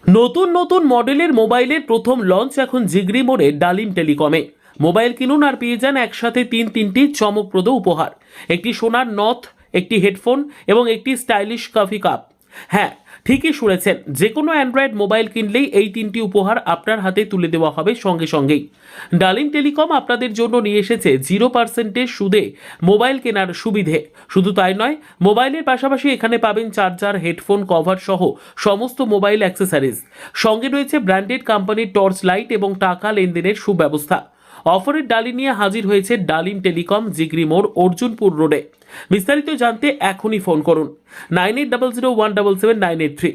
নতুন নতুন মডেলের মোবাইলের প্রথম লঞ্চ এখন জিগরি মোড়ে ডালিম টেলিকমে। মোবাইল কিনুন আর পেয়ে যান একসাথে তিনটি চমকপ্রদ উপহার। একটি সোনার নথ, একটি হেডফোন এবং একটি স্টাইলিশ কফি কাপ। হ্যাঁ, ঠিকই শুনেছেন, যে কোনো অ্যান্ড্রয়েড মোবাইল কিনলেই এই তিনটি উপহার আপনার হাতে তুলে দেওয়া হবে সঙ্গে সঙ্গেই। ডালিম টেলিকম আপনাদের জন্য নিয়ে এসেছে 0% সুদে মোবাইল কেনার সুবিধে। শুধু তাই নয়, মোবাইলের পাশাপাশি এখানে পাবেন চার্জার, হেডফোন কভার সহ সমস্ত মোবাইল অ্যাক্সেসরিজ। সঙ্গে রয়েছে ব্র্যান্ডেড কোম্পানির টর্চ লাইট এবং টাকা লেনদেনের সুব্যবস্থা। অফারের ডালি নিয়ে হাজির হয়েছে ডালিম টেলিকম, জিগরি মোড়, অর্জুনপুর রোডে। বিস্তারিত জানতে এখনই ফোন করুন 9800177983।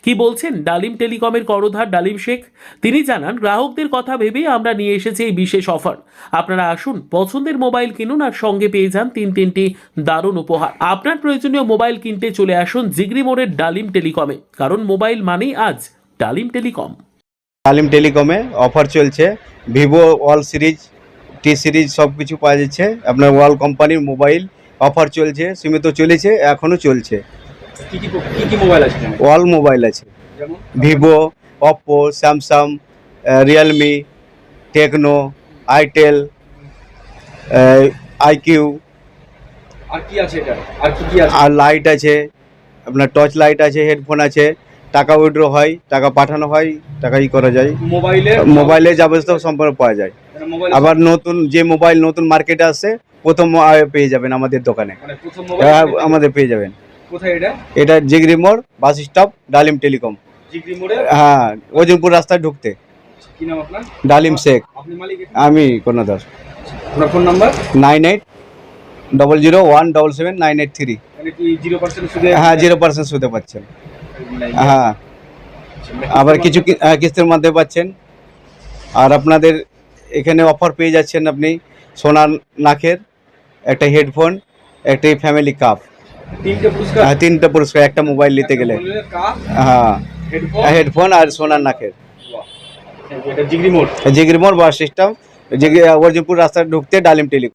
কি বলছেন ডালিম টেলিকমের কর্ণধার ডালিম শেখ? তিনি জানান, গ্রাহকদের কথা ভেবে আমরা নিয়ে এসেছি এই বিশেষ অফার। আপনারা আসুন, পছন্দের মোবাইল কিনুন আর সঙ্গে পেয়ে যান তিনটি দারুণ উপহার। আপনার প্রয়োজনীয় মোবাইল কিনতে চলে আসুন জিগরি মোড়ের ডালিম টেলিকমে, কারণ মোবাইল মানেই আজ ডালিম টেলিকম। ডালিম টেলিকমে অফার চলছে। ভিভো ওয়াল সিরিজ, টি সিরিজ সব কিছু পাওয়া যাচ্ছে। আপনার ওয়াল কোম্পানির মোবাইল অফার চলছে, সীমিত চলেছে, এখনও চলছে। কি মোবাইল আছে? ওয়াল মোবাইল আছে, যেমন Vivo, Oppo, Samsung, Realme, Tecno, Itel, iQOO. আর কি আছে এটা? আর কি আছে? আর লাইট আছে, আপনার টর্চ লাইট আছে, হেডফোন আছে, টাকা উইথড্র হয়, টাকা পাঠানো হয়, টাকা করা যায়। মোবাইলে যাবতীয় সম্পর্ক পাওয়া যায়। আবার নতুন যে মোবাইল নতুন মার্কেটে আসছে, প্রথম পেয়ে যাবেন আমাদের দোকানে। মানে প্রথম মোবাইল আমাদের পেয়ে যাবেন। কোথায় এটা? এটা জিগরি মোড়, বাস স্টপ, ডালিম টেলিকম। জিগরি মোড়ে? হ্যাঁ, অর্জুনপুর রাস্তায় ঢুকতে। কি নাম আপনার? ডালিম শেখ। আপনি মালিক? আমি কর্ণধার। আপনার ফোন নাম্বার? 980001777983। মানে কি 0% সুদে? হ্যাঁ, 0% সুদে পাচ্ছেন। হ্যাঁ, আবার কিছু কিস্তির মধ্যে পাচ্ছেন। আর আপনাদের এখানে অফার পেয়ে যাচ্ছেন আপনি সোনার নাকের, একটা হেডফোন, একটা ফ্যামিলি কাপ। তিনটে পুরস্কার? হ্যাঁ, 3টে পুরস্কার একটা মোবাইল নিতে গেলে। হ্যাঁ, হেডফোন আর সোনার নাকের। এটা জিগরি মোড়? জিগরি মোড় বাস সিস্টেম, অর্জুনপুর রাস্তায় ঢুকতে ডালিম টেলিকম।